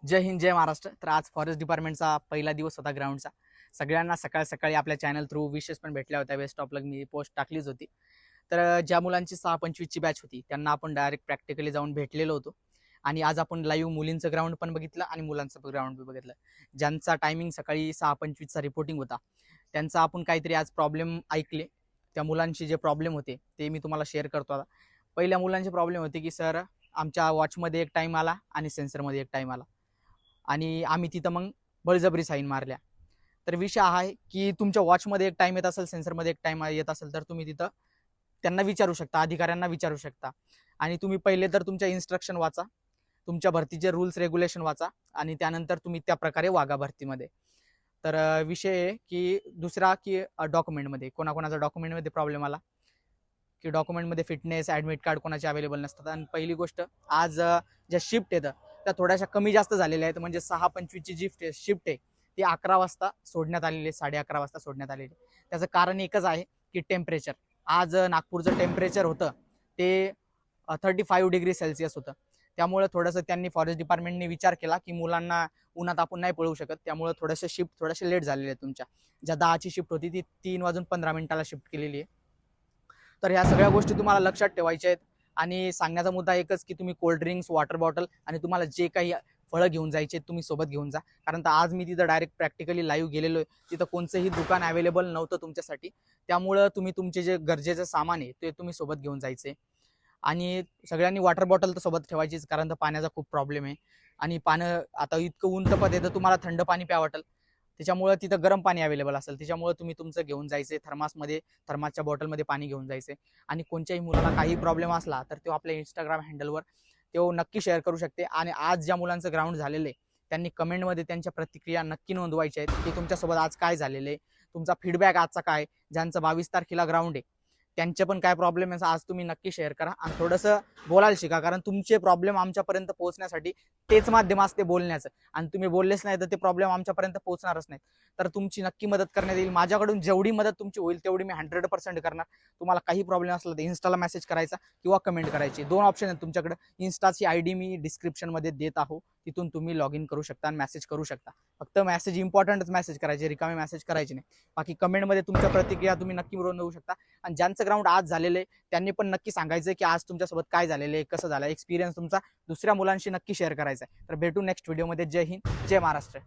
जय हिंद जय महाराष्ट्र। तर आज फॉरेस्ट डिपार्टमेंटचा पहिला दिवस होता ग्राउंडचा। सगळ्यांना सकाळ सकाळी आपल्या चॅनल थ्रू विशेष पण भेटल्या होत्या। बेस्ट ऑफ लक मी पोस्ट टाकलीच होती। तर ज्या मुलांची 6:25 ची बॅच होती त्यांना आपण डायरेक्ट प्रॅक्टिकली जाऊन भेटलेलो होतो आणि आज आपण लाईव्ह मुलींचं ग्राउंड पण बघितलं आणि मुलांचं ग्राउंड पण बघितलं। ज्यांचा टायमिंग सकाळी 6:25 चा रिपोर्टिंग होता त्यांचा आपण काहीतरी आज प्रॉब्लेम ऐकले। त्या मुलांचे जे प्रॉब्लेम होते ते मी तुम्हाला शेअर करतो। आता पहिल्या मुलांचे प्रॉब्लेम होते की सर आमच्या वॉचमध्ये एक टाइम आला आणि सेन्सरमध्ये एक टाइम आला आणि आम्ही तिथं मग बळजबरी साईन मारल्या। तर विषय हा आहे की तुमच्या वॉचमध्ये एक टाइम येत असेल, सेन्सरमध्ये एक टाइम येत असेल तर तुम्ही तिथं त्यांना विचारू शकता, अधिकाऱ्यांना विचारू शकता। आणि तुम्ही पहिले तर तुमच्या इन्स्ट्रक्शन वाचा, तुमच्या भरतीचे रूल्स रेग्युलेशन वाचा आणि त्यानंतर तुम्ही त्या प्रकारे वागा भरतीमध्ये। तर विषय आहे की दुसरा की डॉक्युमेंटमध्ये कोणाकोणाचा डॉक्युमेंटमध्ये प्रॉब्लेम आला की डॉक्युमेंटमध्ये फिटनेस ॲडमिट कार्ड कोणाचे अवेलेबल नसतात। आणि पहिली गोष्ट आज ज्या शिफ्ट येतं त्या थोड्याशा कमी जास्त झालेल्या आहेत। म्हणजे 6:25 ची जी शिफ्ट आहे ती 11 वाजता सोडण्यात आलेली आहे, 11:30 वाजता सोडण्यात आलेली आहे। त्याचं कारण एकच आहे की टेम्परेचर। आज नागपूरचं टेम्परेचर होतं ते 35 डिग्री सेल्सिअस होतं। त्यामुळे थोडंसं त्यांनी फॉरेस्ट डिपार्टमेंटने विचार केला की मुलांना उन्हात आपण नाही पळवू शकत, त्यामुळे थोडेसे शिफ्ट थोडेसे लेट झालेले आहेत। तुमच्या ज्या 10 ची शिफ्ट होती ती 3:15 शिफ्ट केलेली आहे। तर ह्या सगळ्या गोष्टी तुम्हाला लक्षात ठेवायच्या आहेत। आणि सांगण्याचा मुद्दा एकच की तुम्ही कोल्ड ड्रिंक्स, वॉटर बॉटल आणि तुम्हाला जे काही फळं घेऊन जायचे तुम्ही सोबत घेऊन जा। कारण आज मी तिथं डायरेक्ट प्रॅक्टिकली लाईव्ह गेलेलो आहे, तिथं कोणतंही दुकान अवेलेबल नव्हतं तुमच्यासाठी। त्यामुळं तुम्ही तुमचे जे गरजेचं सामान आहे ते तुम्ही सोबत घेऊन जायचे। आणि सगळ्यांनी वॉटर बॉटल तर सोबत ठेवायचीच, कारण तर पाण्याचा खूप प्रॉब्लेम आहे। आणि पाणी आता इतकं ऊन तपत येतं, तुम्हाला थंड पाणी प्या वाटेल त्याच्यामुळे तिथं गरम पाणी अवेलेबल असेल, त्याच्यामुळे तुम्ही तुमचं घेऊन जायचे। थर्मासच्या बॉटलमध्ये पाणी घेऊन जायचे। आणि कोणत्याही मुलाला काही प्रॉब्लेम असला तर तो आपल्या इंस्टाग्राम हँडलवर तो नक्की शेअर करू शकते। आणि आज ज्या मुलांचं ग्राउंड झालेलं आहे त्यांनी कमेंटमध्ये त्यांच्या प्रतिक्रिया नक्की नोंदवायच्या आहेत की तुमच्यासोबत आज काय झालेलं आहे, तुमचा फीडबॅक आजचा काय। ज्यांचं 22 तारखेला ग्राउंड आहे त्यांचे पण काय प्रॉब्लेम आहे आज तुम्ही नक्की शेअर करा आणि थोडंसं बोलायला शिका, कारण तुमचे प्रॉब्लेम आमच्यापर्यंत पोहोचण्यासाठी तेच माध्यम असते बोलण्याचं। आणि तुम्ही बोललेच नाही तर ते प्रॉब्लेम आमच्यापर्यंत पोहोचणारच नाही। तर तुमची नक्की मदत करण्यात येईल। माझ्याकडून जेवढी मदत तुमची होईल तेवढी मी 100% करणार। तुम्हाला काही प्रॉब्लेम असला तर इन्स्टाला मेसेज करायचा किंवा कमेंट करायची, दोन ऑप्शन आहेत तुमच्याकडे। इन्स्टाची आयडी मी डिस्क्रिप्शनमध्ये देत आहो, तिथून तुम्ही लॉग इन करू शकता आणि मेसेज करू शकता। फक्त मेसेज इम्पॉर्टंटच मेसेज करायचे, रिकामे मेसेज करायचे नाही। बाकी कमेंटमध्ये तुमच्या प्रतिक्रिया तुम्ही नक्की नोंदवू शकता। आणि ज्यांचं ग्राउंड आज झालेलं आहे त्यांनी पण नक्की सांगायचं की आज तुमच्यासोबत काय झालेलं आहे, कसं झालं, एक्सपिरियन्स तुमचा दुसऱ्या मुलांशी नक्की शेअर करायचा आहे। तर भेटू नेक्स्ट व्हिडिओमध्ये। जय हिंद जय महाराष्ट्र।